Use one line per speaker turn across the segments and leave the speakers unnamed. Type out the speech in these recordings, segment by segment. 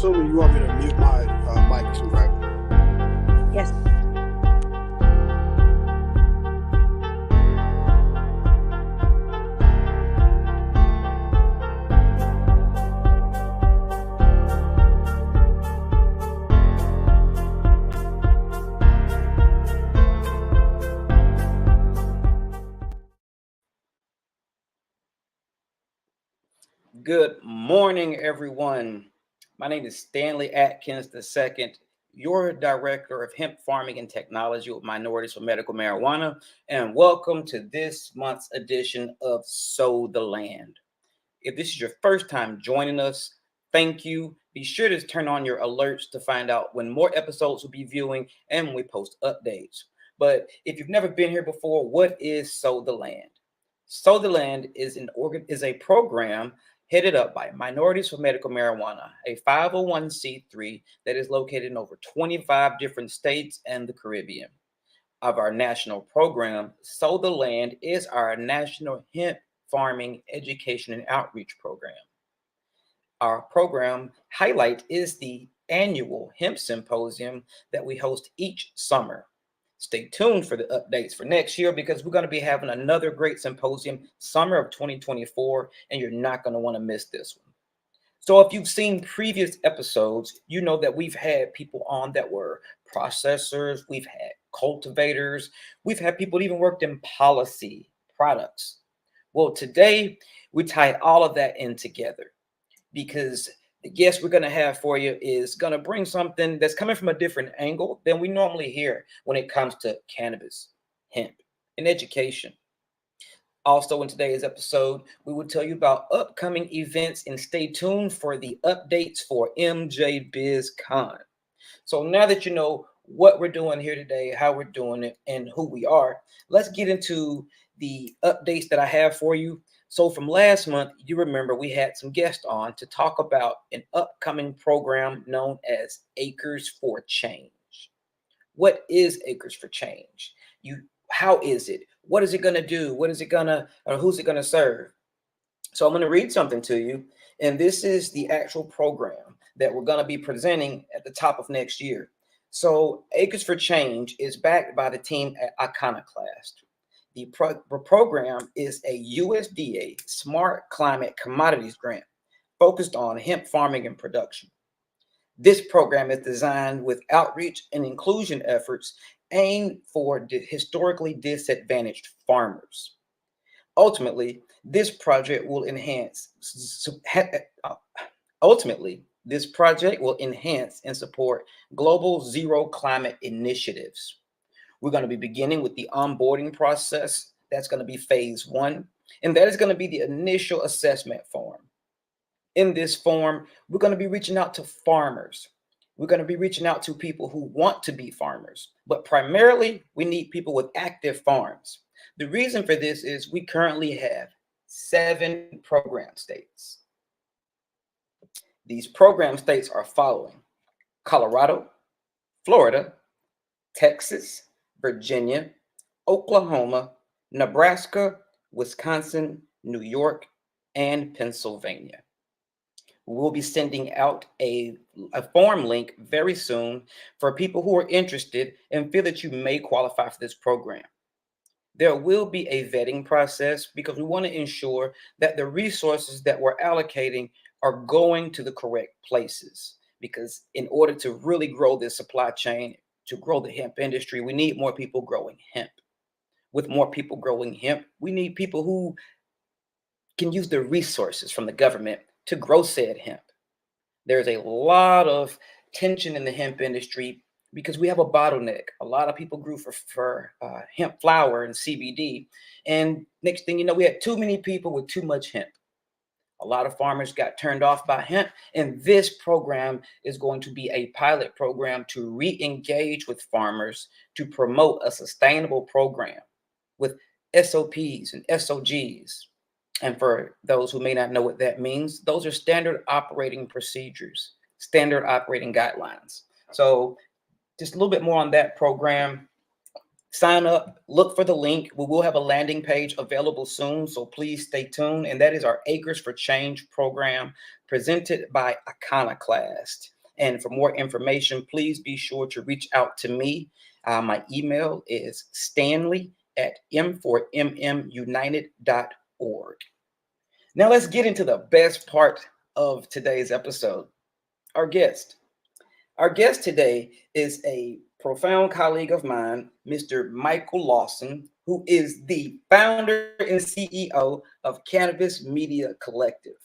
assuming you want me to mute my mic too, right?
Yes.
Good morning, everyone. My name is Stanley Atkins II, your Director of Hemp Farming and Technology with Minorities for Medical Marijuana, and welcome to this month's edition of Sow the Land. If this is your first time joining us, thank you. Be sure to turn on your alerts to find out when more episodes will be viewing and when we post updates. But if you've never been here before, what is Sow the Land? Sow the Land is a program headed up by Minorities for Medical Marijuana, a 501c3 that is located in over 25 different states and the Caribbean. Of our national program, Sow the Land is our national hemp farming education and outreach program. Our program highlight is the annual hemp symposium that we host each summer. Stay tuned for the updates for next year because we're going to be having another great symposium summer of 2024, and you're not going to want to miss this one. So if you've seen previous episodes, you know that we've had people on that were processors, we've had cultivators, we've had people that even worked in policy products. Well, today we tied all of that in together because the guest we're going to have for you is going to bring something that's coming from a different angle than we normally hear when it comes to cannabis, hemp, and education. Also, in today's episode, we will tell you about upcoming events and stay tuned for the updates for MJ BizCon. So now that you know what we're doing here today, how we're doing it, and who we are, let's get into the updates that I have for you. So from last month, you remember we had some guests on to talk about an upcoming program known as Acres for Change. What is Acres for Change? How is it? What is it going to do? Who's it going to serve? So I'm going to read something to you, and this is the actual program that we're going to be presenting at the top of next year. So Acres for Change is backed by the team at Iconoclast. The program is a USDA Smart Climate Commodities Grant focused on hemp farming and production. This program is designed with outreach and inclusion efforts aimed for historically disadvantaged farmers. Ultimately, this project will enhance and support global zero climate initiatives. We're going to be beginning with the onboarding process. That's going to be phase 1, and that is going to be the initial assessment form. In this form, we're going to be reaching out to farmers. We're going to be reaching out to people who want to be farmers, but primarily we need people with active farms. The reason for this is we currently have 7 program states. These program states are following: Colorado, Florida, Texas, Virginia, Oklahoma, Nebraska, Wisconsin, New York, and Pennsylvania. We'll be sending out a form link very soon for people who are interested and feel that you may qualify for this program. There will be a vetting process because we want to ensure that the resources that we're allocating are going to the correct places. Because in order to really grow this supply chain, to grow the hemp industry, we need more people growing hemp. With more people growing hemp, we need people who can use the resources from the government to grow said hemp. There's a lot of tension in the hemp industry because we have a bottleneck. A lot of people grew for hemp flower and CBD. And next thing you know, we had too many people with too much hemp. A lot of farmers got turned off by hemp, and this program is going to be a pilot program to re-engage with farmers to promote a sustainable program with SOPs and SOGs. And for those who may not know what that means, those are standard operating procedures, standard operating guidelines. So just a little bit more on that program. Sign up, look for the link. We will have a landing page available soon, so please stay tuned. And that is our Acres for Change program presented by Iconoclast. And for more information, please be sure to reach out to me. My email is stanley@m4mmunited.org. Now let's get into the best part of today's episode, our guest. Our guest today is a profound colleague of mine, Mr. Michael Lawson, who is the founder and CEO of Cannabis Media Collective.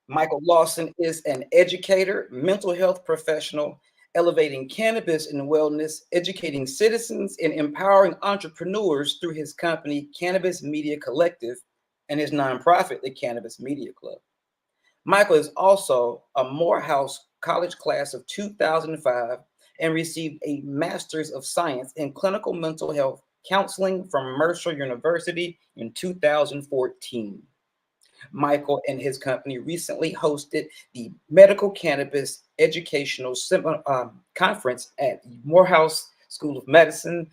Michael Lawson is an educator, mental health professional, elevating cannabis and wellness, educating citizens, and empowering entrepreneurs through his company, Cannabis Media Collective, and his nonprofit, the Cannabis Media Club. Michael is also a Morehouse College class of 2005 and received a Master's of Science in Clinical Mental Health Counseling from Mercer University in 2014. Michael and his company recently hosted the Medical Cannabis Educational Conference at Morehouse School of Medicine.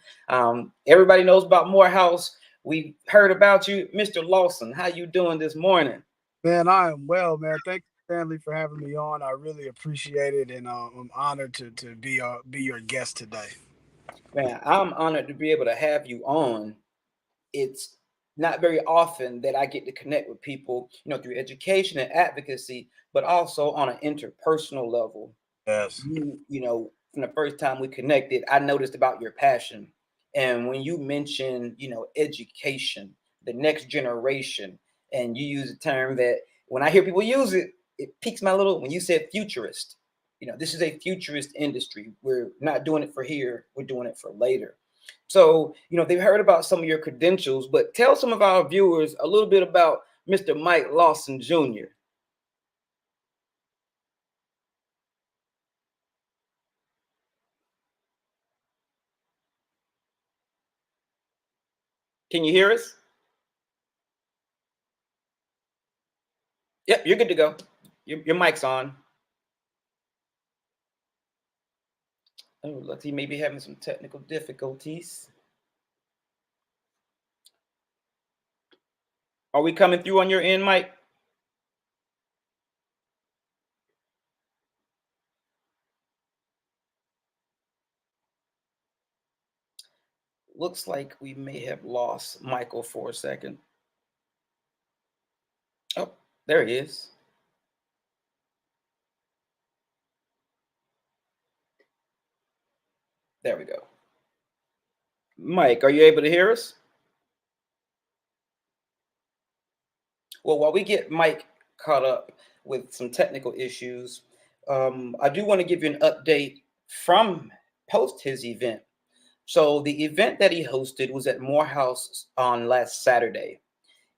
Everybody knows about Morehouse. We heard about you, Mr. Lawson. How you doing this morning?
Man, I am well, man. Thank you, Stanley, for having me on. I really appreciate it, and I'm honored to be your guest today.
Man, I'm honored to be able to have you on. It's not very often that I get to connect with people, through education and advocacy, but also on an interpersonal level.
Yes.
From the first time we connected, I noticed about your passion. And when you mention, education, the next generation, and you use a term that when I hear people use it, it piques my little, when you said futurist, this is a futurist industry. We're not doing it for here, we're doing it for later. So, they've heard about some of your credentials, but tell some of our viewers a little bit about Mr. Mike Lawson Jr. Can you hear us? Yep, you're good to go. Your mic's on. Oh, looks he may be having some technical difficulties. Are we coming through on your end, Mike? Looks like we may have lost Michael for a second. Oh, there he is. There we go. Mike, are you able to hear us? Well, while we get Mike caught up with some technical issues, I do want to give you an update from post his event. So the event that he hosted was at Morehouse on last Saturday.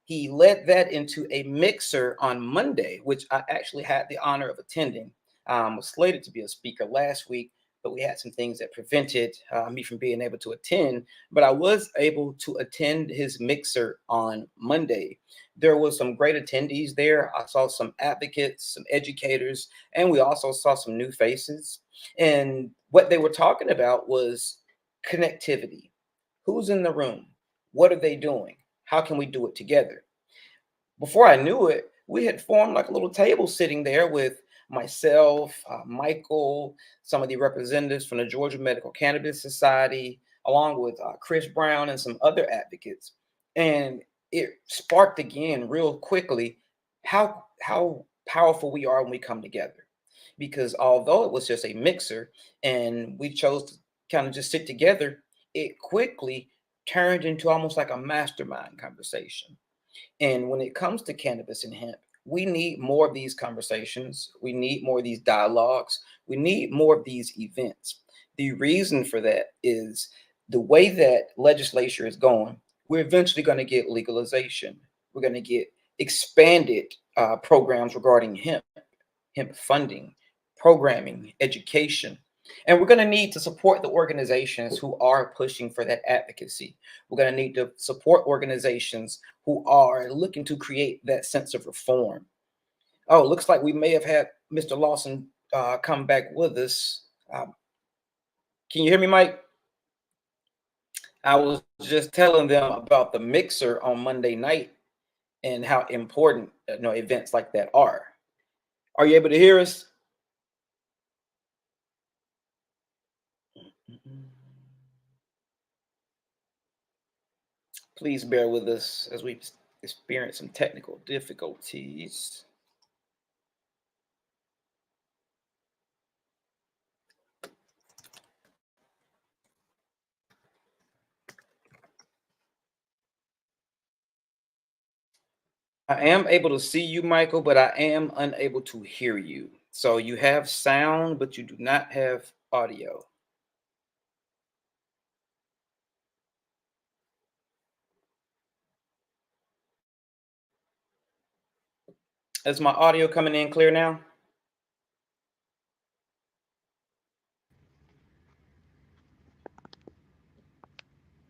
He led that into a mixer on Monday, which I actually had the honor of attending. Was slated to be a speaker last week, but we had some things that prevented me from being able to attend. But I was able to attend his mixer on Monday. There was some great attendees there. I saw some advocates, some educators, and we also saw some new faces. And what they were talking about was connectivity. Who's in the room? What are they doing? How can we do it together? Before I knew it, we had formed like a little table sitting there with myself, Michael, some of the representatives from the Georgia Medical Cannabis Society, along with Chris Brown and some other advocates. And it sparked again real quickly how powerful we are when we come together. Because although it was just a mixer and we chose to kind of just sit together, it quickly turned into almost like a mastermind conversation. And when it comes to cannabis and hemp, we need more of these conversations. We need more of these dialogues. We need more of these events. The reason for that is the way that legislature is going, we're eventually going to get legalization. We're going to get expanded programs regarding hemp funding, programming, education. And we're going to need to support the organizations who are pushing for that advocacy. We're going to need to support organizations who are looking to create that sense of reform. Oh, looks like we may have had Mr. Lawson come back with us. Can you hear me, Mike? I was just telling them about the mixer on Monday night and how important events like that are. Are you able to hear us? Please bear with us as we experience some technical difficulties. I am able to see you, Michael, but I am unable to hear you. So you have sound, but you do not have audio. Is my audio coming in clear now?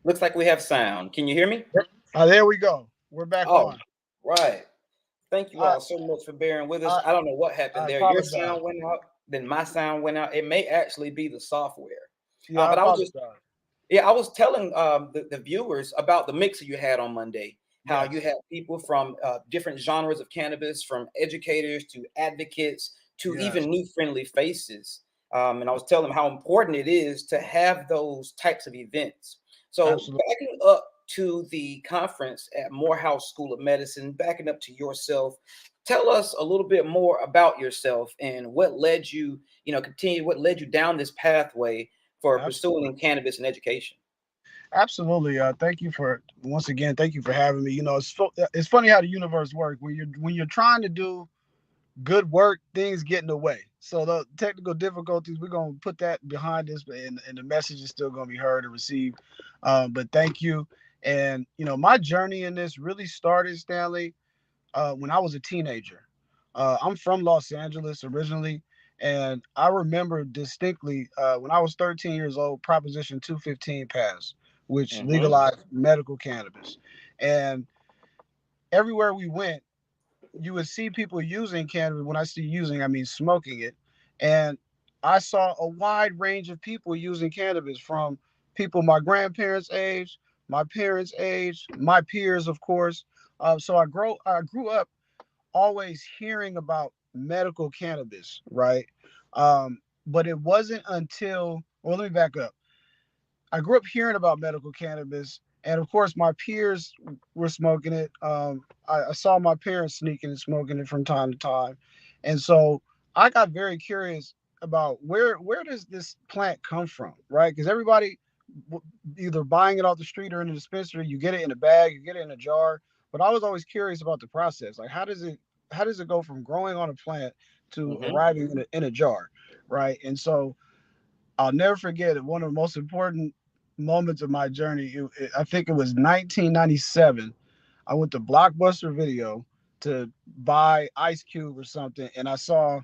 Looks like we have sound. Can you hear me?
There we go. We're back
Oh,
on.
right. Thank you
I
all so much for bearing with us.
I
I don't know what
I
happened there. Your
apologize.
sound went out, then my sound went out. It may actually be the software.
Yeah, I
But I was just
apologize.
Yeah, I was telling the viewers about the mixer you had on Monday. How you
Yes,
had people from different genres of cannabis, from educators to advocates to
yes,
even new friendly faces. And I was telling them how important it is to have those types of events. So
absolutely,
backing up to the conference at Morehouse School of Medicine, backing up to yourself, tell us a little bit more about yourself and what led you, what led you down this pathway for
absolutely,
pursuing cannabis and education.
absolutely. Thank you for once again. Thank you for having me. It's funny how the universe works when you're trying to do good work, things get in the way. So the technical difficulties, we're gonna put that behind us, and the message is still gonna be heard and received. But thank you. And my journey in this really started, Stanley, when I was a teenager. I'm from Los Angeles originally, and I remember distinctly when I was 13 years old, Proposition 215 passed, which
Hmm.
legalized medical cannabis. And everywhere we went, you would see people using cannabis. When I see using, I mean smoking it. And I saw a wide range of people using cannabis, from people my grandparents' age, my parents' age, my peers, of course. So I grew up always hearing about medical cannabis, right? But it wasn't until, well, let me back up. I grew up hearing about medical cannabis, and of course, my peers were smoking it. I saw my parents sneaking and smoking it from time to time, and so I got very curious about where does this plant come from, right? Because everybody either buying it off the street or in a dispensary, you get it in a bag, you get it in a jar. But I was always curious about the process, like how does it go from growing on a plant to
Hmm.
arriving in a jar, right? And so I'll never forget it. One of the most important moments of my journey. I think it was 1997. I went to Blockbuster Video to buy Ice Cube or something, and I saw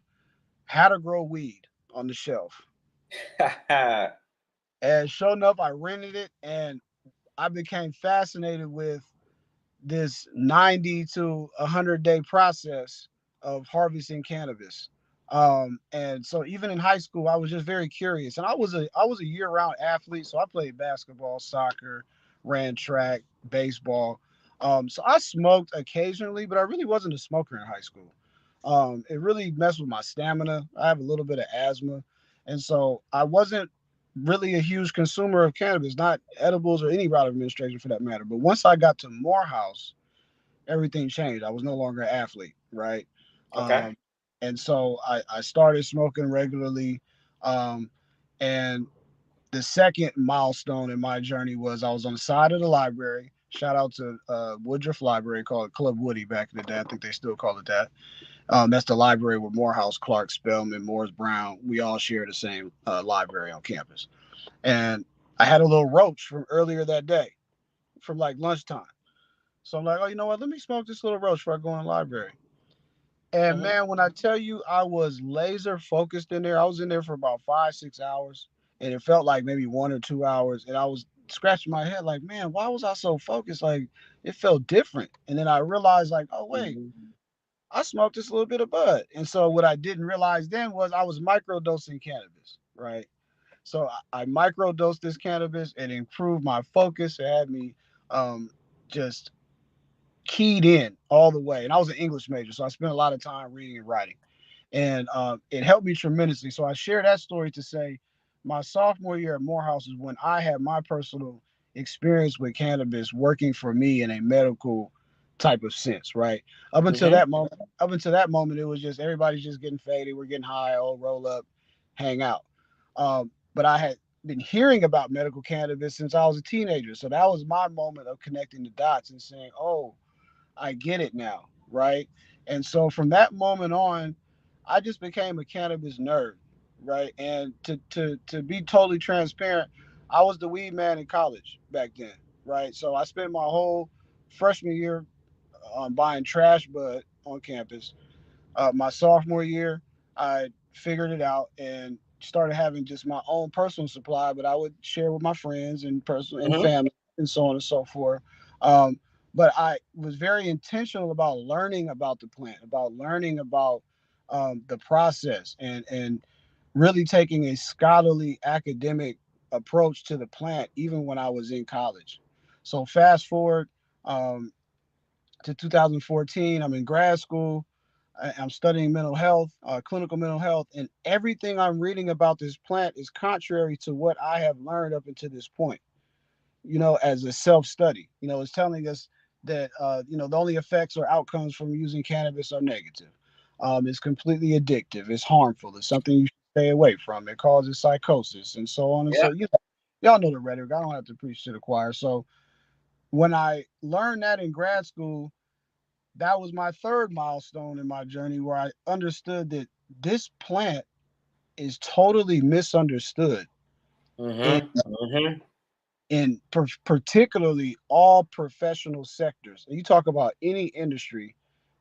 How to Grow Weed on the shelf. And sure enough, I rented it, and I became fascinated with this 90 to 100-day process of harvesting cannabis. And so even in high school, I was just very curious, and I was a year-round athlete, so I played basketball, soccer, ran track, baseball. So I smoked occasionally, but I really wasn't a smoker in high school. It really messed with my stamina. I have a little bit of asthma, and so I wasn't really a huge consumer of cannabis, not edibles or any route of administration for that matter. But once I got to Morehouse, everything changed. I was no longer an athlete, right?
Okay.
Um, and so I started smoking regularly. Um, and the second milestone in my journey was I was on the side of the library. Shout out to Woodruff Library, called Club Woody back in the day. I think they still call it that. That's the library with Morehouse, Clark, Spelman, Morris Brown. We all share the same library on campus. And I had a little roach from earlier that day, from like lunchtime. So I'm like, oh, you know what? Let me smoke this little roach before I go in the library. And
Hmm.
man, when I tell you I was laser focused in there, I was in there for about 5, 6 hours, and it felt like maybe 1 or 2 hours. And I was scratching my head like, man, why was I so focused? Like it felt different. And then I realized, like, oh wait,
Hmm.
I smoked this little bit of bud. And so what I didn't realize then was I was microdosing cannabis, right? So I microdosed this cannabis. It improved my focus. It had me um, just keyed in all the way. And I was an English major, so I spent a lot of time reading and writing, and it helped me tremendously. So I share that story to say, my sophomore year at Morehouse is when I had my personal experience with cannabis working for me in a medical type of sense. Right
Mm-hmm.
up until that moment, it was just everybody's just getting faded, we're getting high, oh, roll up, hang out. But I had been hearing about medical cannabis since I was a teenager, so that was my moment of connecting the dots and saying, oh, I get it now, right? And so from that moment on, I just became a cannabis nerd, right? And to be totally transparent, I was the weed man in college back then, right? So I spent my whole freshman year buying trash bud on campus. My sophomore year, I figured it out and started having just my own personal supply, but I would share with my friends and personal and
Mm-hmm.
family and so on and so forth. Um, but I was very intentional about learning about the plant, about learning about the process, and really taking a scholarly academic approach to the plant, even when I was in college. So fast forward um, to 2014, I'm in grad school. I'm studying mental health, clinical mental health, and everything I'm reading about this plant is contrary to what I have learned up until this point. As a self study, it's telling us that the only effects or outcomes from using cannabis are negative. It's completely addictive. It's harmful. It's something you should stay away from. It causes psychosis and so on and
Yeah.
so. Y'all know the rhetoric. I don't have to preach to the choir. So when I learned that in grad school, that was my third milestone in my journey where I understood that this plant is totally misunderstood in
Mm-hmm. Mm-hmm.
particularly all professional sectors. And you talk about any industry,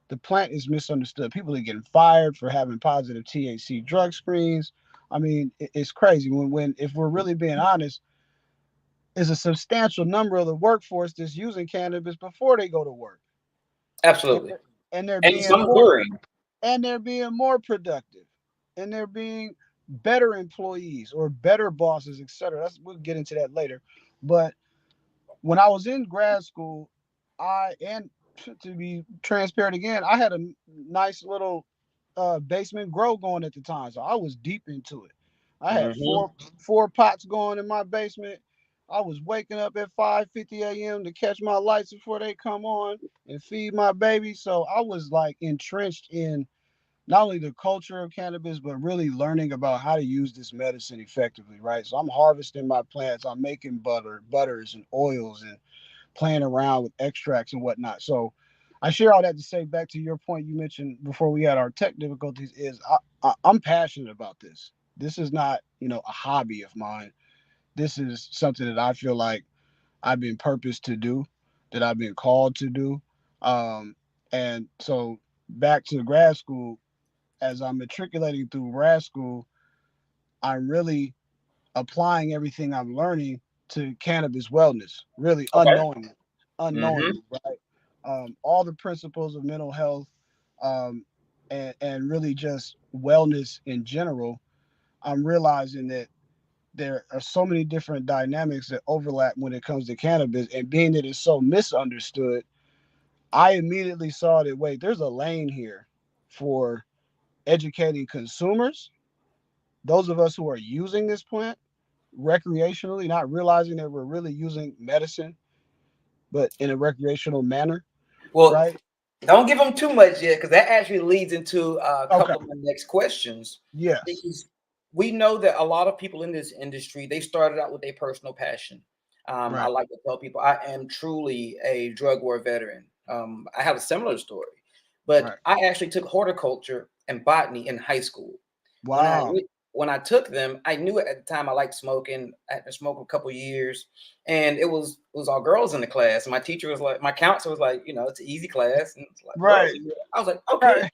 the plant is misunderstood. People are getting fired for having positive THC drug screens. I mean, it's crazy when if we're really being honest, is a substantial number of the workforce that's using cannabis before they go to work, and
Absolutely.
and they're
And
being
some
more
during.
productive, and they're being better employees or better bosses, etc. We'll get into that later. But when I was in grad school, and to be transparent again, I had a nice little basement grow going at the time, so I was deep into it. I had
Mm-hmm.
four pots going in my basement. I was waking up at 5:50 a.m. to catch my lights before they come on and feed my baby. So I was like entrenched in not only the culture of cannabis, but really learning about how to use this medicine effectively, right? So I'm harvesting my plants, I'm making butters and oils, and playing around with extracts and whatnot. So I share all that to say, back to your point you mentioned before we had our tech difficulties, is I'm passionate about this. This is not, a hobby of mine. This is something that I feel like I've been purposed to do, that I've been called to do. And so back to grad school, as I'm matriculating through grad school, I'm really applying everything I'm learning to cannabis wellness, really
Okay. Mm-hmm.
unknowingly, right? All the principles of mental health, and really just wellness in general. I'm realizing that there are so many different dynamics that overlap when it comes to cannabis, and being that it's so misunderstood, I immediately saw that, wait, there's a lane here for educating consumers, those of us who are using this plant recreationally, not realizing that we're really using medicine, but in a recreational manner,
Well,
right?
don't give them too much yet, because that actually leads into a
Okay.
couple of my next questions.
Yes.
Because we know that a lot of people in this industry, they started out with a personal passion. I
Right.
like to tell people I am truly a drug war veteran. I have a similar story, but
Right.
I actually took horticulture and botany in high school. When I
Wow.
re- when I took them, I knew at the time I liked smoking. I had been smoking a couple years, and it was all girls in the class. And my teacher was like, my counselor was like, it's an easy class, and it's like girls.
Right.
I was like, okay,
Right.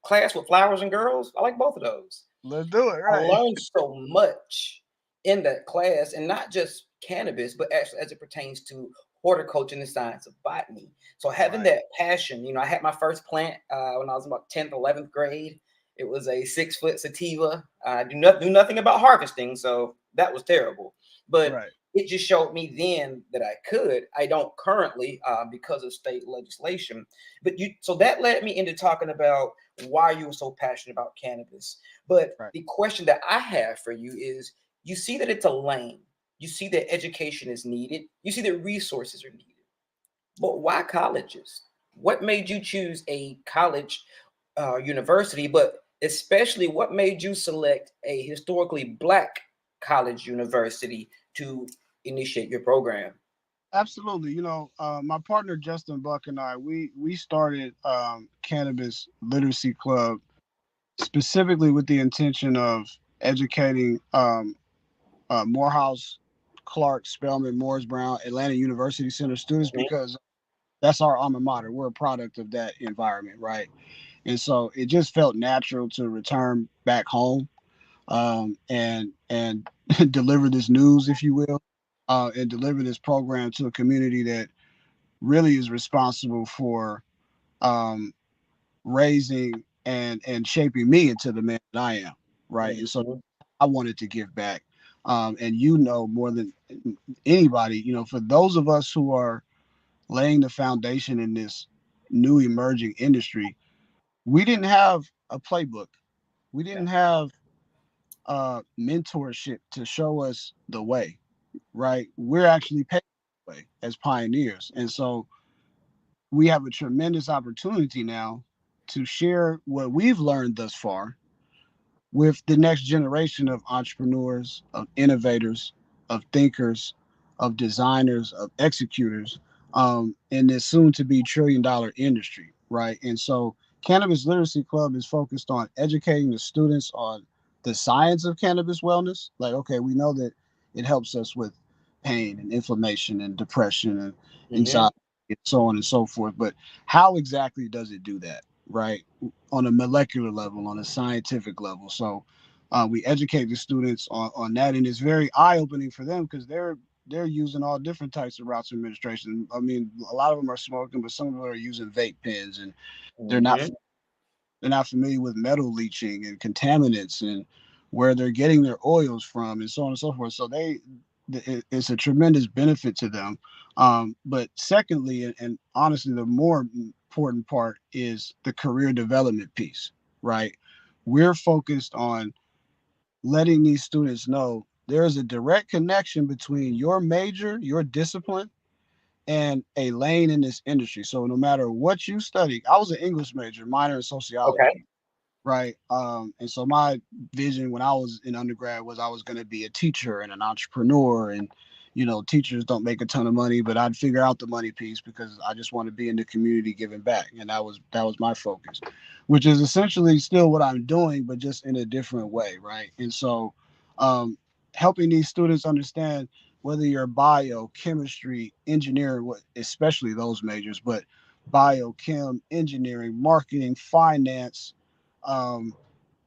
class with flowers and girls. I like both of those.
Let's do it.
I
Right.
learned so much in that class, and not just cannabis, but actually as it pertains to horticulture and the science of botany. So having
Right.
that passion, I had my first plant when I was about 10th, 11th grade. It was a 6-foot sativa. I do nothing about harvesting, so That was terrible. But
Right.
it just showed me then that I could. I don't currently because of state legislation. But so that led me into talking about why you were so passionate about cannabis. But
Right.
the question that I have for you is, you see that it's a lane. You see that education is needed. You see that resources are needed. But why colleges? What made you choose a college, university? But especially, what made you select a historically Black college university to initiate your program?
Absolutely. My partner Justin Buck and I, we started Cannabis Literacy Club specifically with the intention of educating Morehouse, Clark, Spelman, Morris Brown, Atlanta University Center students
Mhm.
because that's our alma mater. We're a product of that environment, right? And so it just felt natural to return back home, and deliver this news, if you will, and deliver this program to a community that really is responsible for um, raising and shaping me into the man that I am, right? And so
Mhm.
I wanted to give back. And more than anybody, for those of us who are laying the foundation in this new emerging industry, we didn't have a playbook. We
Yeah.
didn't have mentorship to show us the way, right? We're actually paid the way as pioneers. And so we have a tremendous opportunity now to share what we've learned thus far with the next generation of entrepreneurs, of innovators, of thinkers, of designers, of executors, in this soon to be $1 trillion industry, right? And so, Cannabis Literacy Club is focused on educating the students on the science of cannabis wellness. Like, okay, we know that it helps us with pain and inflammation and depression and
Mhm.
anxiety and so on and so forth. But how exactly does it do that, right? On a molecular level, on a scientific level. So we educate the students on that, and it's very eye opening for them because they're using all different types of routes of administration. I mean, a lot of them are smoking, but some of them are using vape pens, and they're not
Mhm.
they're not familiar with metal leaching and contaminants and where they're getting their oils from and so on and so forth. So it's a tremendous benefit to them. But secondly, and honestly, the more important part is the career development piece, right? We're focused on letting these students know there's a direct connection between your major, your discipline, and a lane in this industry. So no matter what you study, I was an English major, minor in sociology,
Okay.
right? And so my vision when I was in undergrad was I was going to be a teacher and an entrepreneur, and teachers don't make a ton of money, but I'd figure out the money piece because I just want to be in the community giving back, and that was my focus, which is essentially still what I'm doing, but just in a different way, right? And so, um, helping these students understand whether you're bio, chemistry, engineering, especially those majors, but bio, chem, engineering, marketing, finance, um,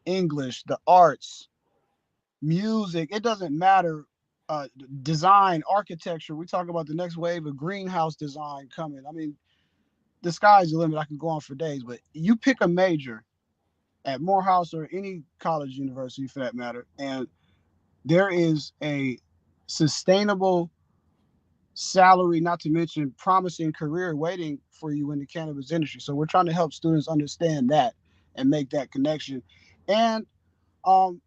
English, the arts, music. It doesn't matter. Design, architecture. We talk about the next wave of greenhouse design coming. I mean, the sky's the limit. I can go on for days, but you pick a major at Morehouse or any college, university for that matter, and there is a sustainable salary, not to mention promising career waiting for you in the cannabis industry. So we're trying to help students understand that and make that connection. And um,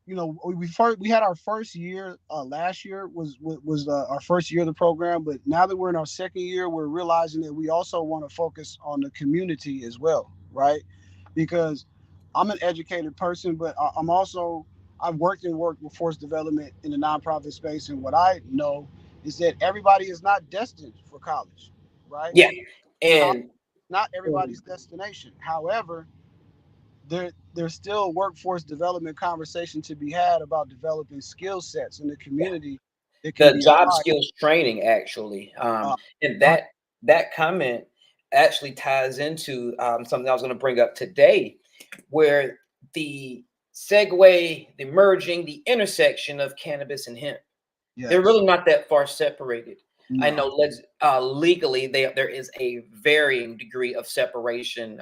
we had our first year last year was our first year of the program, but now that we're in our second year, we're realizing that we also want to focus on the community as well, right? Because I'm an educated person, but I'm also I've worked in workforce development in the nonprofit space, and what I know is that everybody is not destined for college, right?
Yeah.
College
And
is not everybody's destination. However, there's still workforce development conversation to be had about developing skill sets in the
yeah,
community that can
the
be
job
applied.
skills training actually,
Uh,
and that comment actually ties into something I was going to bring up today, where the segue, the merging, the intersection of cannabis and hemp, they're
yes,
really not that far separated. I
No.
know legally there is a varying degree of separation,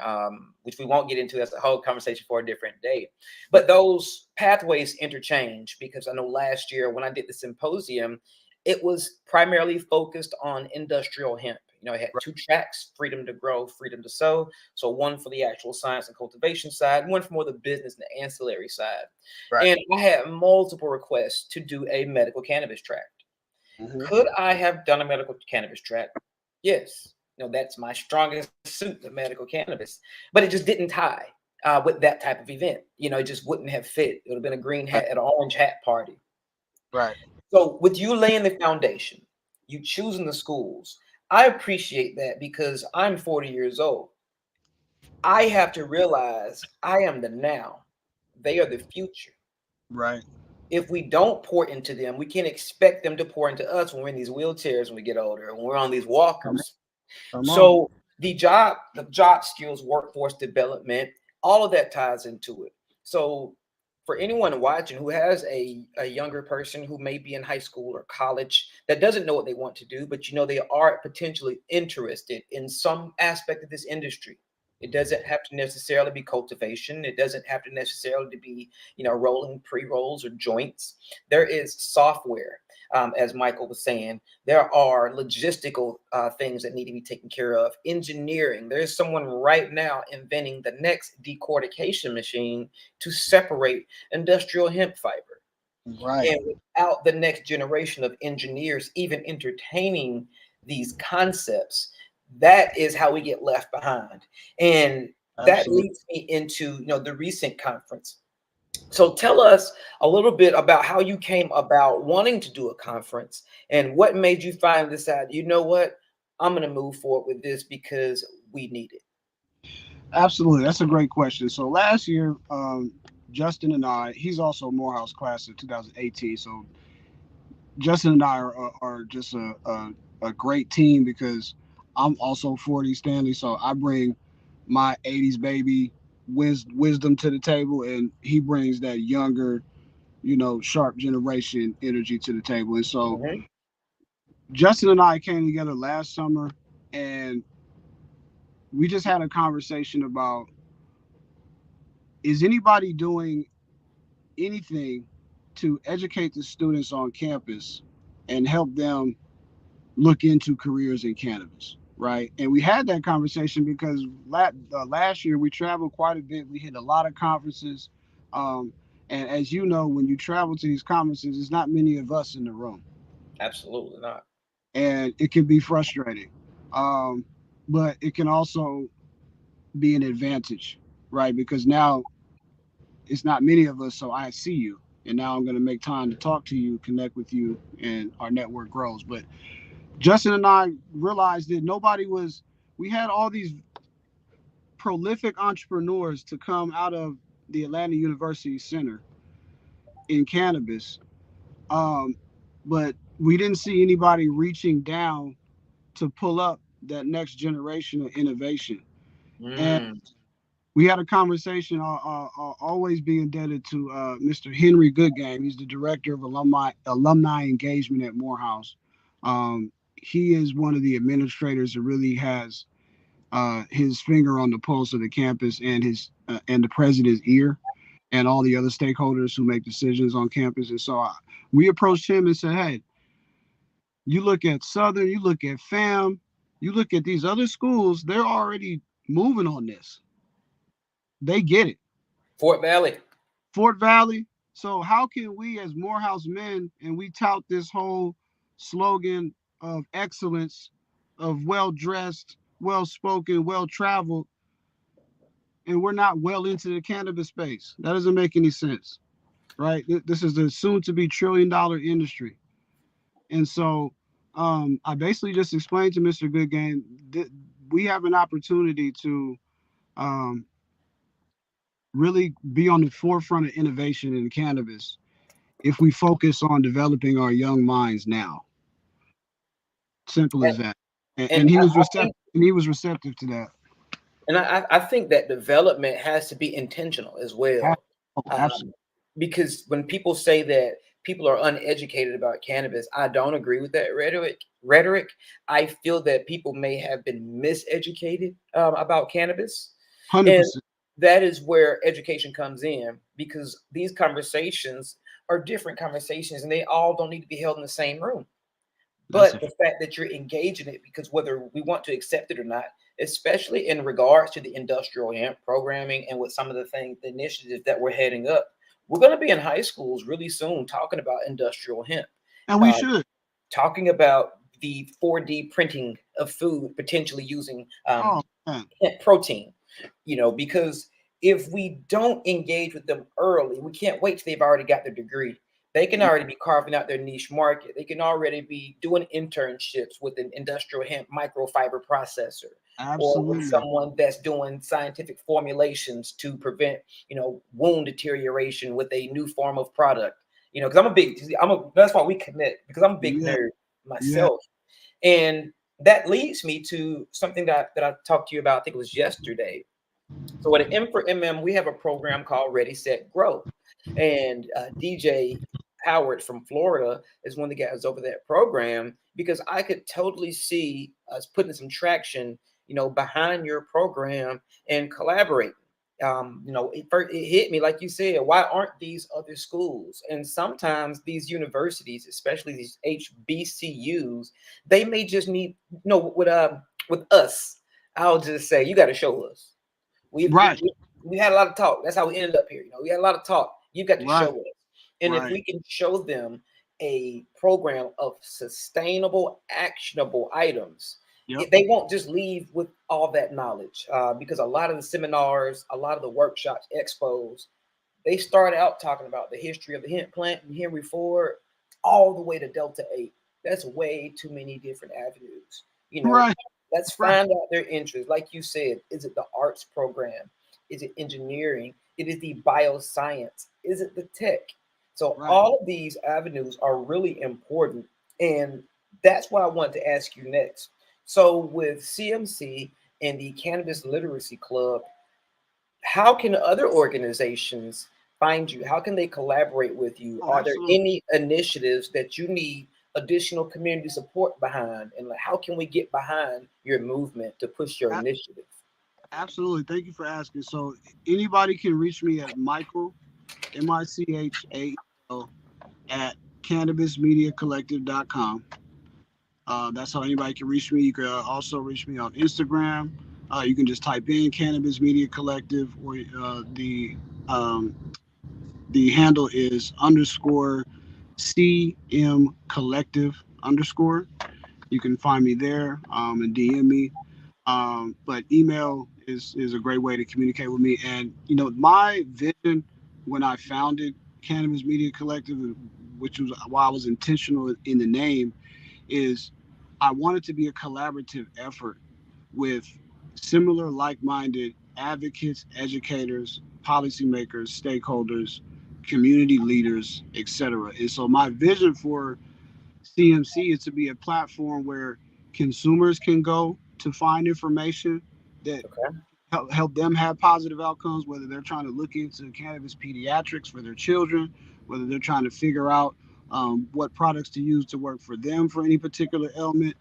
which we won't get into. As a whole conversation for a different day. But those pathways interchange because I know last year when I did the symposium, it was primarily focused on industrial hemp. You know, it had
Right.
two tracks: freedom to grow, freedom to sow. So one for the actual science and cultivation side, one for more the business and the ancillary side.
Right.
And I had multiple requests to do a medical cannabis track.
Hmm.
Could I have done a medical cannabis track? Yes. You know, that's my strongest suit, the medical cannabis. But it just didn't tie with that type of event. You know, it just wouldn't have fit. It would have been a green
Right.
hat at an orange hat party.
Right.
So with you laying the foundation, you choosing the schools, I appreciate that because I'm 40 years old. I have to realize I am the now. They are the future.
Right.
If we don't pour into them, we can't expect them to pour into us when we're in these wheelchairs when we get older, when we're on these
Come on.
walkers.
Come on.
So the job skills, workforce development, all of that ties into it. So for anyone watching who has a younger person who may be in high school or college that doesn't know what they want to do, but you know they are potentially interested in some aspect of this industry. It doesn't have to necessarily be cultivation. It doesn't have to necessarily be, you know, rolling pre-rolls or joints. There is software, as Michael was saying, there are logistical things that need to be taken care of. Engineering. There's someone right now inventing the next decortication machine to separate industrial hemp fiber.
Right.
And without the next generation of engineers even entertaining these concepts, that is how we get left behind. And that
Absolutely.
leads me into, you know, the recent conference. So tell us a little bit about how you came about wanting to do a conference and what made you finally decide, you know what, I'm going to move forward with this because we need it.
Absolutely. That's a great question. So last year, Justin and I, he's also Morehouse class of 2018. So Justin and I are just a great team because I'm also 40, Stanley. So I bring my 80s baby wisdom to the table, and he brings that younger, sharp generation energy to the table. And so
Mhm.
Justin and I came together last summer, and we just had a conversation about, is anybody doing anything to educate the students on campus and help them look into careers in cannabis, right? And we had that conversation because last year we traveled quite a bit. We hit a lot of conferences. Um, and as you know, when you travel to these conferences, there's not many of us in the room.
Absolutely not.
And it can be frustrating. Um, but it can also be an advantage, right? Because now it's not many of us, so I see you. And now I'm going to make time to talk to you, connect with you, and our network grows. But Justin and I realized that we had all these prolific entrepreneurs to come out of the Atlanta University Center in cannabis, um, but we didn't see anybody reaching down to pull up that next generation of innovation. And
Mm.
we had a conversation. I'll always be indebted to Mr. Henry Goodgame. He's the director of alumni engagement at Morehouse. He is one of the administrators that really has his finger on the pulse of the campus and his and the president's ear and all the other stakeholders who make decisions on campus. And so we approached him and said, "Hey, you look at Southern, you look at FAM, you look at these other schools. They're already moving on this. They get it.
Fort Valley.
Fort Valley. So how can we, as Morehouse men, and we tout this whole slogan of excellence, of well dressed, well spoken, well traveled, and we're not well into the cannabis space? That doesn't make any sense, right? This is the soon to be $1 trillion industry. And so I basically just explained to Mr. Goodgame that we have an opportunity to um, really be on the forefront of innovation in cannabis if we focus on developing our young minds now. Simple as that. And,
And
and he was
I
receptive.
think
And he was receptive to that.
I think that development has to be intentional as well.
Oh,
Um,
absolutely.
because when people say that people are uneducated about cannabis. I don't agree with that rhetoric. I feel that people may have been miseducated about cannabis,
100%.
and that is where education comes in, because these conversations are different conversations, and they all don't need to be held in the same room.
That's
But
a
the fact that you're engaged in it, because whether we want to accept it or not, especially in regards to the industrial hemp programming and with some of the things, the initiatives that we're heading up, we're going to be in high schools really soon talking about industrial hemp,
and we
uh,
should.
talking about the 4D printing of food, potentially using
Oh man.
hemp protein, because if we don't engage with them early, we can't wait till they've already got their degree. They can
Yeah,
already be carving out their niche market. They can already be doing internships with an industrial hemp microfiber processor, or with
absolutely.
someone that's doing scientific formulations to prevent, wound deterioration with a new form of product. Because that's why we connect, because I'm a big
Yeah,
nerd
yeah.
myself. And that leads me to something that I talked to you about, I think it was yesterday. So at M for MM, we have a program called Ready, Set, Grow. And DJ Howard from Florida is one of the guys over that program, because I could totally see us putting some traction, behind your program and collaborate. It hit me, like you said, why aren't these other schools? And sometimes these universities, especially these HBCUs, they may just need, with us, I'll just say, you got to show us. We, we
Right,
we we had a lot of talk. That's how we ended up here. We had a lot of talk. You've got to show
right,
us. And if
right.
we can show them a program of sustainable, actionable items,
Yep.
they won't just leave with all that knowledge. Because a lot of the seminars, a lot of the workshops, expos, they start out talking about the history of the hemp plant and Henry Ford, all the way to Delta 8. That's way too many different avenues. You know,
Right,
let's
right,
find out their interests. Like you said, is it the arts program? Is it engineering? It is the bioscience? Is it the tech? So
right.
all of these avenues are really important. And that's what I want to ask you next. So with CMC and the Cannabis Literacy Club, how can other organizations find you? How can they collaborate with you?
Oh,
Are there
absolutely.
any initiatives that you need additional community support behind? And like, how can we get behind your movement to push your
A-
initiative?
absolutely. Thank you for asking. So anybody can reach me at Michael Michael at cannabismediacollective.com. That's how anybody can reach me. You can also reach me on Instagram. You can just type in Cannabis Media Collective, or um, the handle is underscore CM Collective underscore. You can find me there and DM me. But email is a great way to communicate with me. And my vision when I founded Cannabis Media Collective, which was why I was intentional in the name, is I want it to be a collaborative effort with similar like-minded advocates, educators, policymakers, stakeholders, community leaders, etc. And so my vision for CMC is to be a platform where consumers can go to find information that
Okay,
help them have positive outcomes, whether they're trying to look into cannabis pediatrics for their children, whether they're trying to figure out what products to use to work for them for any particular ailment.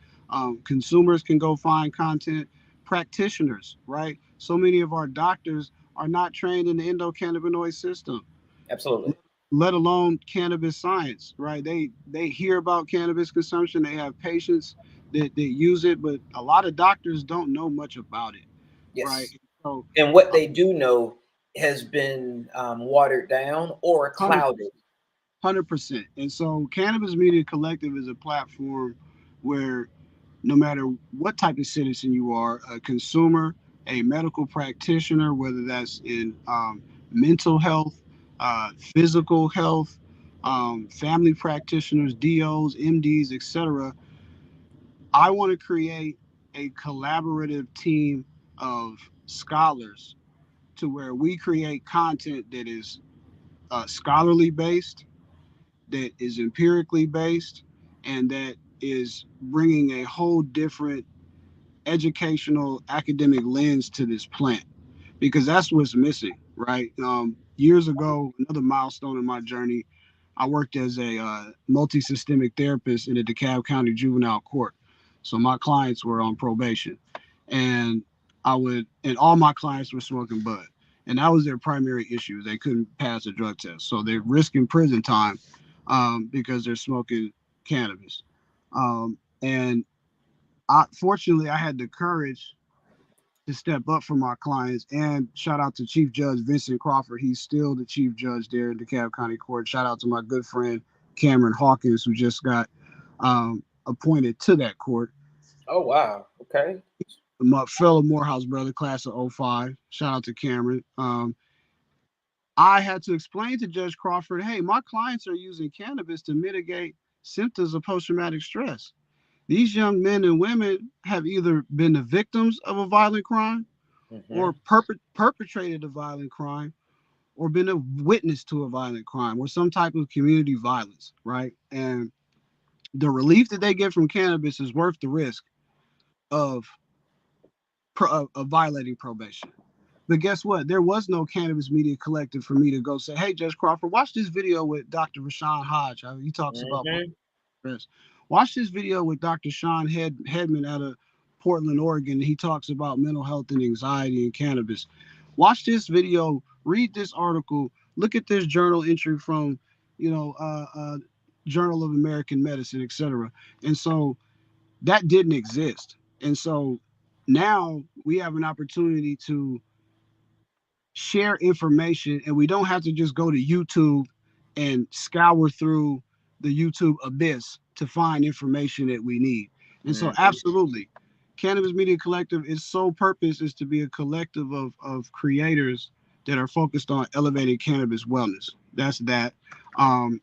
Consumers can go find content. Practitioners, right? So many of our doctors are not trained in the endocannabinoid system,
absolutely.
let alone cannabis science, right? They hear about cannabis consumption, they have patients that use it, but a lot of doctors don't know much about it, right?
Yes.
So
And what they do know has been watered down or
100%.
clouded.
100%. And so Cannabis Media Collective is a platform where no matter what type of citizen you are, a consumer, a medical practitioner, whether that's in mental health, physical health, family practitioners, DOs, MDs, etc., I want to create a collaborative team of scholars to where we create content that is scholarly based, that is empirically based, and that is bringing a whole different educational academic lens to this plant, because that's what's missing, right? Years ago, another milestone in my journey, I worked as a multi-systemic therapist in the DeKalb County Juvenile Court. So my clients were on probation, and and all my clients were smoking bud, and that was their primary issue. They couldn't pass a drug test, so they're risking prison time because they're smoking cannabis. And fortunately, I had the courage to step up for my clients. And shout out to Chief Judge Vincent Crawford. He's still the chief judge there in DeKalb County Court. Shout out to my good friend Cameron Hawkins, who just got appointed to that court.
Oh, wow. Okay.
My fellow Morehouse brother, class of '05. Shout out to Cameron. I had to explain to Judge Crawford, hey, my clients are using cannabis to mitigate symptoms of post traumatic stress. These young men and women have either been the victims of a violent crime
Mm-hmm.
or perpetrated a violent crime or been a witness to a violent crime or some type of community violence, right? And the relief that they get from cannabis is worth the risk of, of violating probation. But guess what? There was no cannabis media collective for me to go say, hey, Judge Crawford, watch this video with Dr. Rashawn Hodge. He talks about
Mm-hmm.
stress. Watch this video with Dr. Sean Hedman out of Portland, Oregon. He talks about mental health and anxiety and cannabis. Watch this video, read this article, look at this journal entry from, you know, Journal of American Medicine, etc. And so that didn't exist. And so now we have an opportunity to share information, and we don't have to just go to YouTube and scour through the YouTube abyss to find information that we need. And so
Mm-hmm.
absolutely, Cannabis Media Collective, its sole purpose is to be a collective of creators that are focused on elevating cannabis wellness. That's that. um,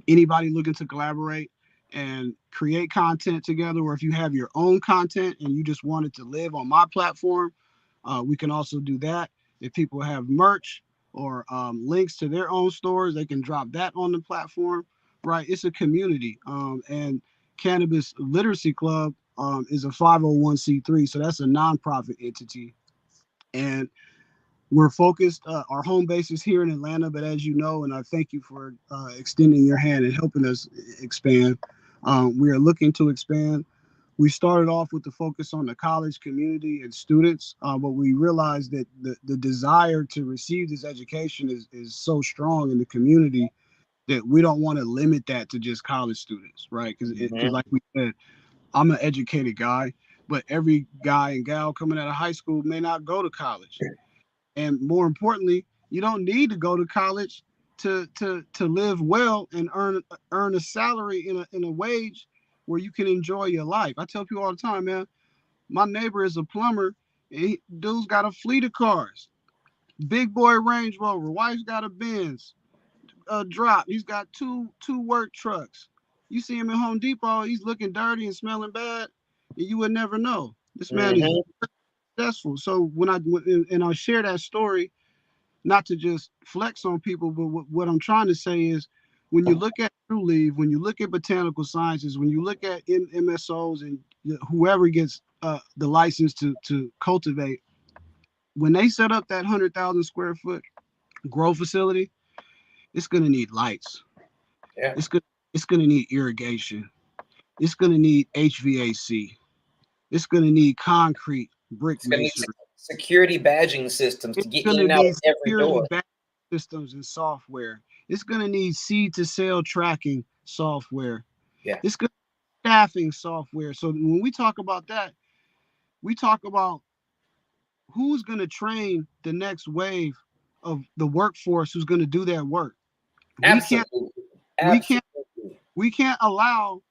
Anybody looking to collaborate and create content together, or if you have your own content and you just want it to live on my platform, we can also do that. If people have merch or links to their own stores, they can drop that on the platform. Right? It's a community, and Cannabis Literacy Club is a 501c3, so that's a nonprofit entity, and we're focused. Our home base is here in Atlanta, but as you know, and I thank you for extending your hand and helping us expand. We are looking to expand. We started off with the focus on the college community and students, but we realized that the desire to receive this education is so strong in the community that we don't want to limit that to just college students, right? Because
Mm-hmm.
like we said, I'm an educated guy, but every guy and gal coming out of high school may not go to college. And more importantly, you don't need to go to college to live well and earn a salary in a wage where you can enjoy your life. I tell people all the time, man, my neighbor is a plumber, and dude's got a fleet of cars. Big boy Range Rover, wife's got a Benz, a drop. He's got two work trucks. You see him in Home Depot, he's looking dirty and smelling bad, and you would never know. This man is
Mm-hmm.
successful. So and I share that story, not to just flex on people, but what I'm trying to say is, when you look at True Leaf, when you look at botanical sciences, when you look at MSOs and whoever gets the license to cultivate, when they set up that 100,000 square foot grow facility, it's going to need lights.
Yeah.
It's going it's going to need irrigation. It's going to need HVAC. It's going to need concrete brick
It's gonna need
masonry.
security badging systems
It's
to get
going
in
to
and out
need
of every
security
door.
back systems and software. It's going to need seed to sale tracking software.
Yeah.
It's going to need staffing software. So when we talk about that, we talk about who's going to train the next wave of the workforce who's going to do that work. We can't
Absolutely.
we can't
Absolutely.
we can't allow,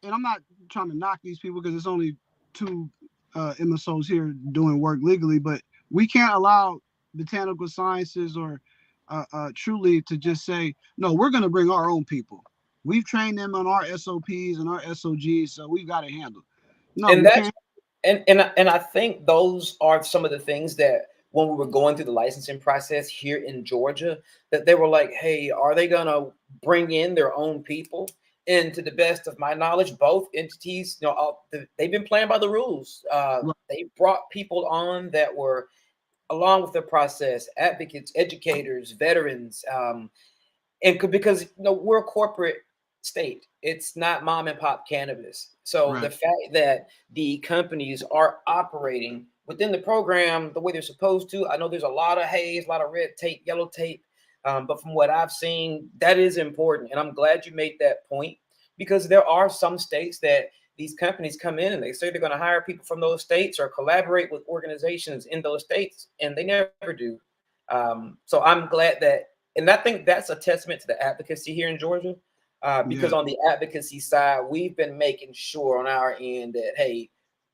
and I'm not trying to knock these people because it's only two MSOs here doing work legally, but we can't allow botanical sciences or truly to just say, no, we're going to bring our own people. We've trained them on our SOPs and our SOGs, so we've got to handle. No,
And
we
that's
can't.
and I think those are some of the things that when we were going through the licensing process here in Georgia, that they were like, hey, are they gonna bring in their own people? And to the best of my knowledge, both entities, they've been playing by the rules. They brought people on that were along with the process, advocates, educators, veterans. because we're a corporate state. It's not mom and pop cannabis. So the
Right.
fact that the companies are operating within the program the way they're supposed to, I know there's a lot of haze, a lot of red tape, yellow tape, but from what I've seen, that is important, and I'm glad you made that point, because there are some states that these companies come in and they say they're going to hire people from those states or collaborate with organizations in those states, and they never do. So I'm glad that, and I think that's a testament to the advocacy here in Georgia, because
Yeah.
on the advocacy side, we've been making sure on our end that, hey,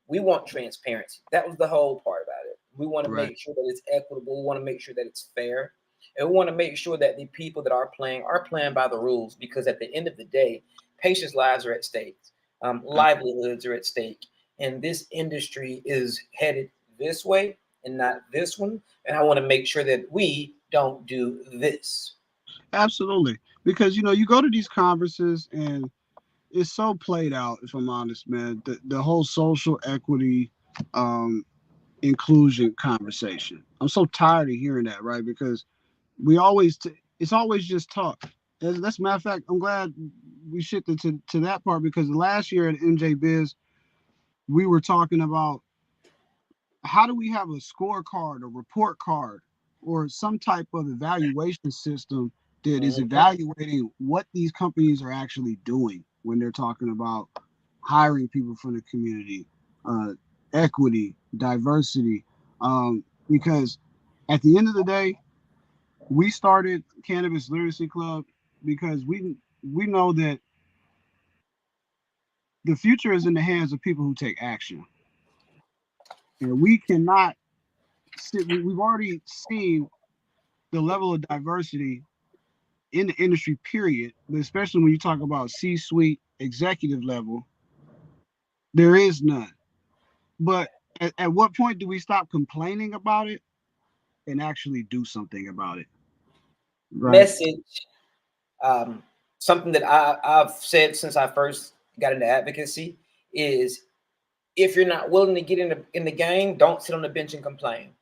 we want transparency. That was the whole part about it. We want to
Right.
make sure that it's equitable. We want to make sure that it's fair, and we want to make sure that the people that are playing by the rules. Because at the end of the day, patients' lives are at stake, livelihoods are at stake, and this industry is headed this way and not this one. And I want to make sure that we don't do this.
Absolutely. Because you go to these conferences and it's so played out, if I'm honest, man. The whole social equity, um, inclusion conversation. I'm so tired of hearing that, right? Because it's always just talk. That's a matter of fact, I'm glad we shifted to that part, because last year at MJ Biz, we were talking about how do we have a scorecard, a report card, or some type of evaluation system that is
Mhm.
evaluating what these companies are actually doing when they're talking about hiring people from the community, uh, equity, diversity. Because at the end of the day, we started Cannabis Literacy Club because we know that the future is in the hands of people who take action, and we cannot sit. We've already seen the level of diversity in the industry, period. But especially when you talk about C-suite executive level, there is none. But at what point do we stop complaining about it and actually do something about it? Right.
Message. Um, Something that I've said since I first got into advocacy is, if you're not willing to get in the game, don't sit on the bench and complain.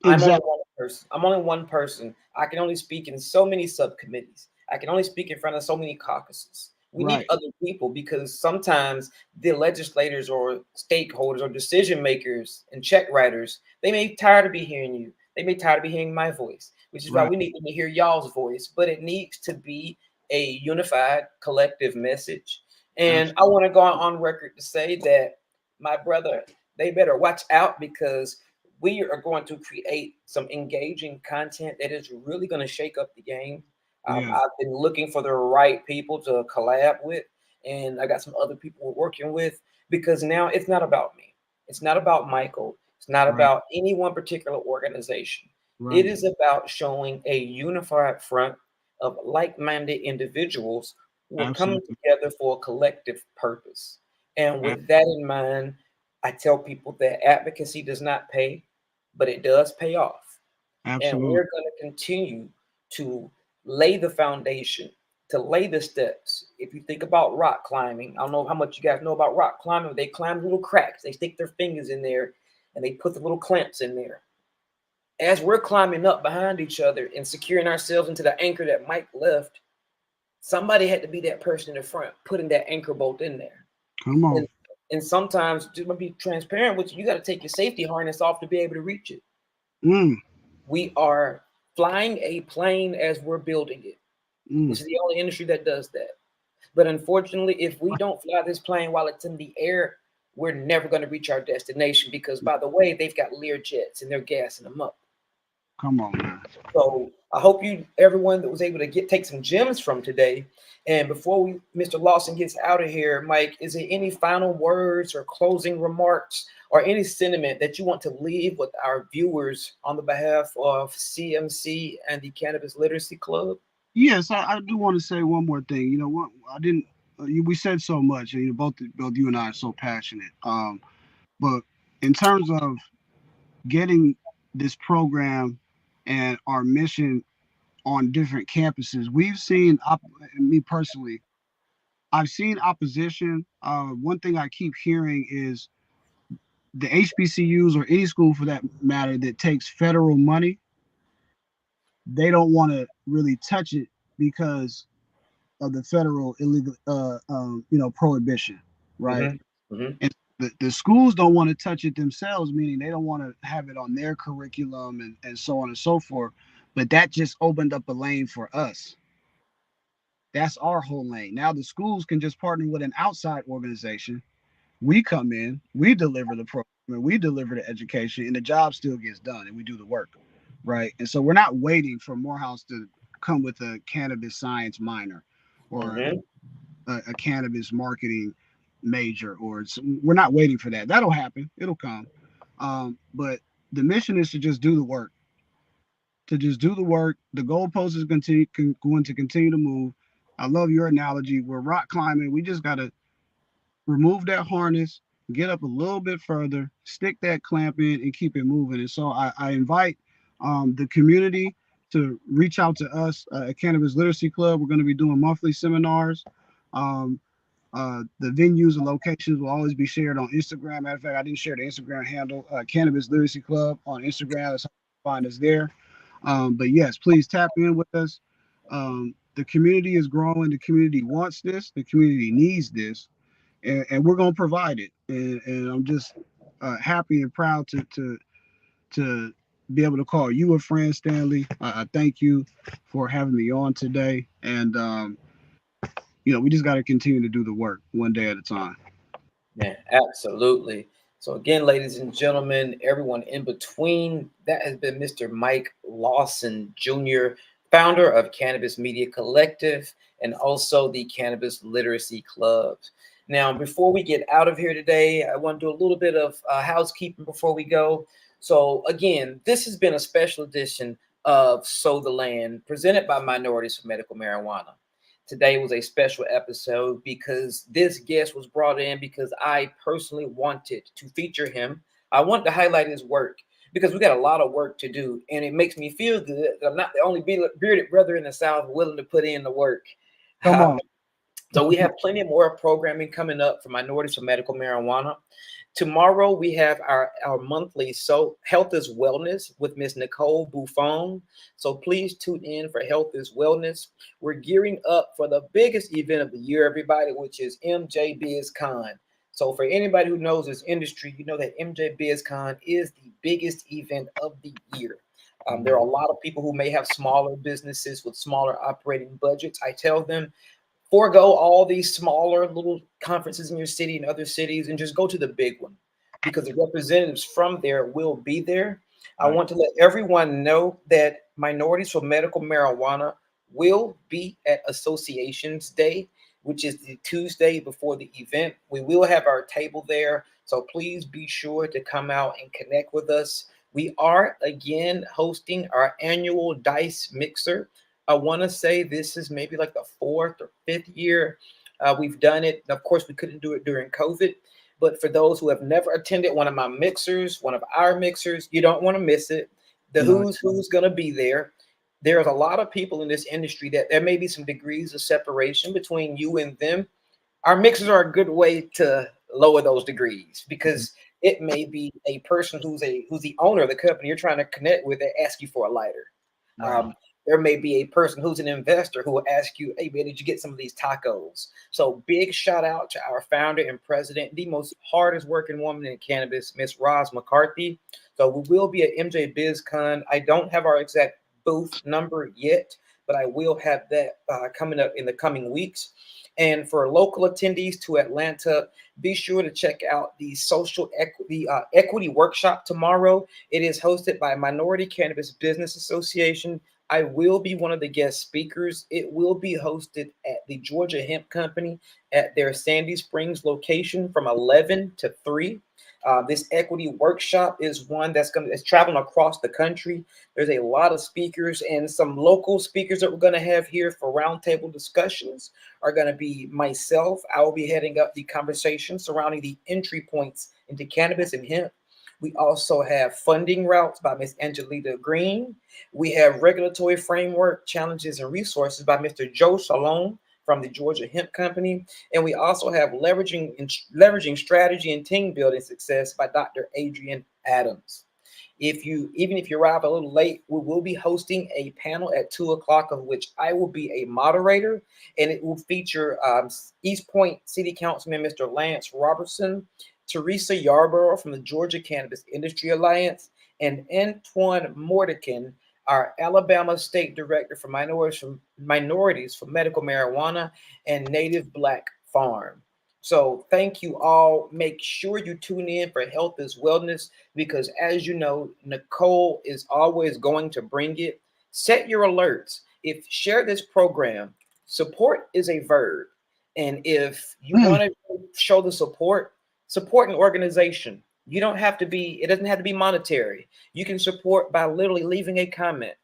I'm only
Exactly.
one person. I'm only one person. I can only speak in so many subcommittees. I can only speak in front of so many caucuses. We need
Right.
other people, because sometimes the legislators or stakeholders or decision makers and check writers, they may be tired of be hearing you. They may be tired of be hearing my voice, which is why
Right.
we need to hear y'all's voice. But it needs to be a unified collective message. And I
Absolutely.
want to go on record to say that, my brother, they better watch out, because we are going to create some engaging content that is really going to shake up the game.
Yeah.
I've been looking for the right people to collab with, and I got some other people we're working with, because now it's not about me. It's not about Michael. It's not
Right.
about any one particular organization. It
Right.
is about showing a unified front of like minded individuals who are coming
Absolutely.
together for a collective purpose. And
A-
with that in mind, I tell people that advocacy does not pay, but it does pay off. And
Absolutely.
we're going to continue to lay the foundation, to lay the steps. If you think about rock climbing, I don't know how much you guys know about rock climbing, but they climb little cracks. They stick their fingers in there and they put the little clamps in there. As we're climbing up behind each other and securing ourselves into the anchor that Mike left, somebody had to be that person in the front putting that anchor bolt in there.
Come on.
And and sometimes, to be transparent with you, you got to take your safety harness off to be able to reach it.
Mm,
We are flying a plane as we're building it.
mm.
This is the only industry that does that. But unfortunately, if we don't fly this plane while it's in the air, we're never going to reach our destination, because, by the way, they've got Lear jets and they're gassing them up.
Come on, man.
So I hope everyone that was able to take some gems from today. And before Mr. Lawson gets out of here, Mike, is there any final words or closing remarks or any sentiment that you want to leave with our viewers on the behalf of CMC and the Cannabis Literacy Club?
Yes, I do want to say one more thing. You know what? I didn't. We said so much. Both you and I are so passionate. But in terms of getting this program and our mission on different campuses, we've seen. Me personally, I've seen opposition. One thing I keep hearing is the HBCUs, or any school for that matter, that takes federal money, they don't want to really touch it because of the federal illegal, prohibition, right?
Mm-hmm. Mm-hmm.
And the schools don't want to touch it themselves, meaning they don't want to have it on their curriculum and so on and so forth. But that just opened up a lane for us. That's our whole lane. Now the schools can just partner with an outside organization. We come in, we deliver the program, and we deliver the education, and the job still gets done, and we do the work, right? And so we're not waiting for Morehouse to come with a cannabis science minor or
Mm-hmm.
a cannabis marketing major, or we're not waiting for that. That'll happen. It'll come. But the mission is to just do the work. To just do the work. The goalpost is going to continue to move. I love your analogy. We're rock climbing. We just gotta remove that harness, get up a little bit further, stick that clamp in, and keep it moving. And so I invite the community to reach out to us at Cannabis Literacy Club. We're going to be doing monthly seminars. Um, the venues and locations will always be shared on Instagram. Matter of fact, I didn't share the Instagram handle, Cannabis Literacy Club on Instagram. That's how you find us there. But yes, please tap in with us. The community is growing. The community wants this. The community needs this, and we're gonna provide it. And I'm just happy and proud to be able to call you a friend, Stanley. I thank you for having me on today, and we just got to continue to do the work one day at a time.
Yeah, absolutely. So again, ladies and gentlemen, everyone in between, that has been Mr. Mike Lawson Jr., founder of Cannabis Media Collective and also the Cannabis Literacy Club. Now, before we get out of here today, I want to do a little bit of housekeeping before we go. So again, this has been a special edition of Sow the Land, presented by Minorities for Medical Marijuana. Today was a special episode because this guest was brought in because I personally wanted to feature him. I want to highlight his work because we got a lot of work to do, and it makes me feel good that I'm not the only bearded brother in the South willing to put in the work.
Come on.
So we have plenty more programming coming up for Minorities for Medical Marijuana. Tomorrow we have our monthly Health is Wellness with Miss Nicole Buffon. So please tune in for Health is Wellness. We're gearing up for the biggest event of the year, everybody, which is MJ BizCon. So for anybody who knows this industry, you know that MJ BizCon is the biggest event of the year. There are a lot of people who may have smaller businesses with smaller operating budgets. I tell them forego all these smaller little conferences in your city and other cities and just go to the big one because the representatives from there will be there. I
Right.
want to let everyone know that Minorities for Medical Marijuana will be at Associations Day, which is the Tuesday before the event. We will have our table there, so please be sure to come out and connect with us. We are again hosting our annual Dice Mixer. I want to say this is maybe like the fourth or fifth year we've done it. Of course, we couldn't do it during COVID, but for those who have never attended one of my mixers, one of our mixers, you don't want to miss it. The
No.
who's going to be there. There's a lot of people in this industry that there may be some degrees of separation between you and them. Our mixers are a good way to lower those degrees because it may be a person who's the owner of the company you're trying to connect with that ask you for a lighter.
Right.
Um, there may be a person who's an investor who will ask you, "Hey, man, did you get some of these tacos?" So, big shout out to our founder and president, the most hardest working woman in cannabis, Miss Roz McCarthy. So, we will be at MJ BizCon. I don't have our exact booth number yet, but I will have that coming up in the coming weeks. And for local attendees to Atlanta, be sure to check out the social equity workshop tomorrow. It is hosted by Minority Cannabis Business Association. I will be one of the guest speakers. It will be hosted at the Georgia Hemp Company at their Sandy Springs location from 11 to 3. This equity workshop is one that's traveling across the country. There's a lot of speakers and some local speakers that we're going to have here for roundtable discussions are going to be myself. I will be heading up the conversation surrounding the entry points into cannabis and hemp. We also have funding routes by Ms. Angelita Green. We have regulatory framework challenges and resources by Mr. Joe Salone from the Georgia Hemp Company. And we also have leveraging strategy and team building success by Dr. Adrian Adams. Even if you arrive a little late, we will be hosting a panel at 2 o'clock, of which I will be a moderator, and it will feature East Point City Councilman Mr. Lance Robertson, Teresa Yarborough from the Georgia Cannabis Industry Alliance, and Antoine Mordican, our Alabama State Director for Minorities for Medical Marijuana and Native Black Farm. So thank you all. Make sure you tune in for Health is Wellness because, as you know, Nicole is always going to bring it. Set your alerts. If share this program, support is a verb. And if you
Mm,
want to show the support an organization. You don't have to be, it doesn't have to be monetary. You can support by literally leaving a comment,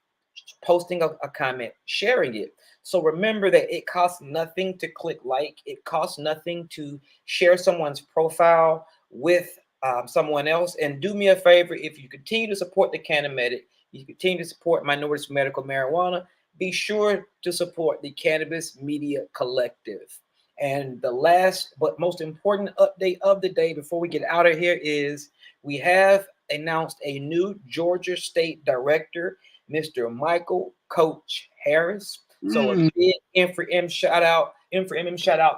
posting a comment, sharing it. So remember that it costs nothing to click like, it costs nothing to share someone's profile with someone else. And do me a favor, if you continue to support the Canamedic, you continue to support Minorities for Medical Marijuana, be sure to support the Cannabis Media Collective. And the last but most important update of the day before we get out of here is we have announced a new Georgia State Director, Mr. Michael Coach Harris. So a
mm.
big M for M shout out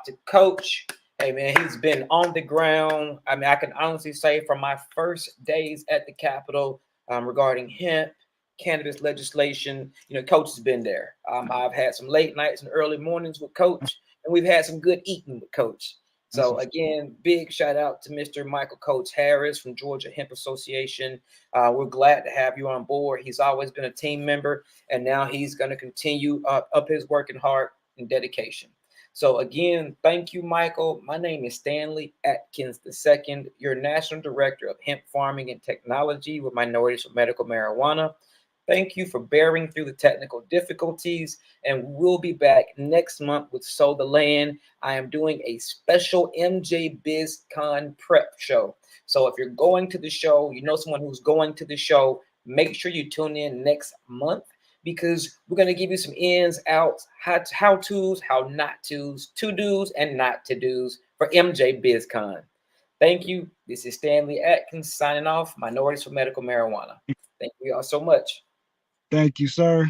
to Coach. Hey man, he's been on the ground. I mean, I can honestly say from my first days at the Capitol regarding hemp, cannabis legislation, Coach has been there. I've had some late nights and early mornings with Coach, and we've had some good eating with Coach.
That's
So again, big shout out to Mr. Michael Coach Harris from Georgia Hemp Association. We're glad to have you on board. He's always been a team member, and now he's going to continue up his working heart and dedication. So again, thank you, Michael. My name is Stanley Atkins II, your National Director of Hemp Farming and Technology with Minorities for Medical Marijuana. Thank you for bearing through the technical difficulties, and we'll be back next month with Sow the Land. I am doing a special MJ BizCon prep show. So if you're going to the show, you know someone who's going to the show, make sure you tune in next month because we're going to give you some ins, outs, how to's, how not to's, to do's, and not to do's for MJ BizCon. Thank you. This is Stanley Atkins signing off, Minorities for Medical Marijuana. Thank you all so much.
Thank you, sir.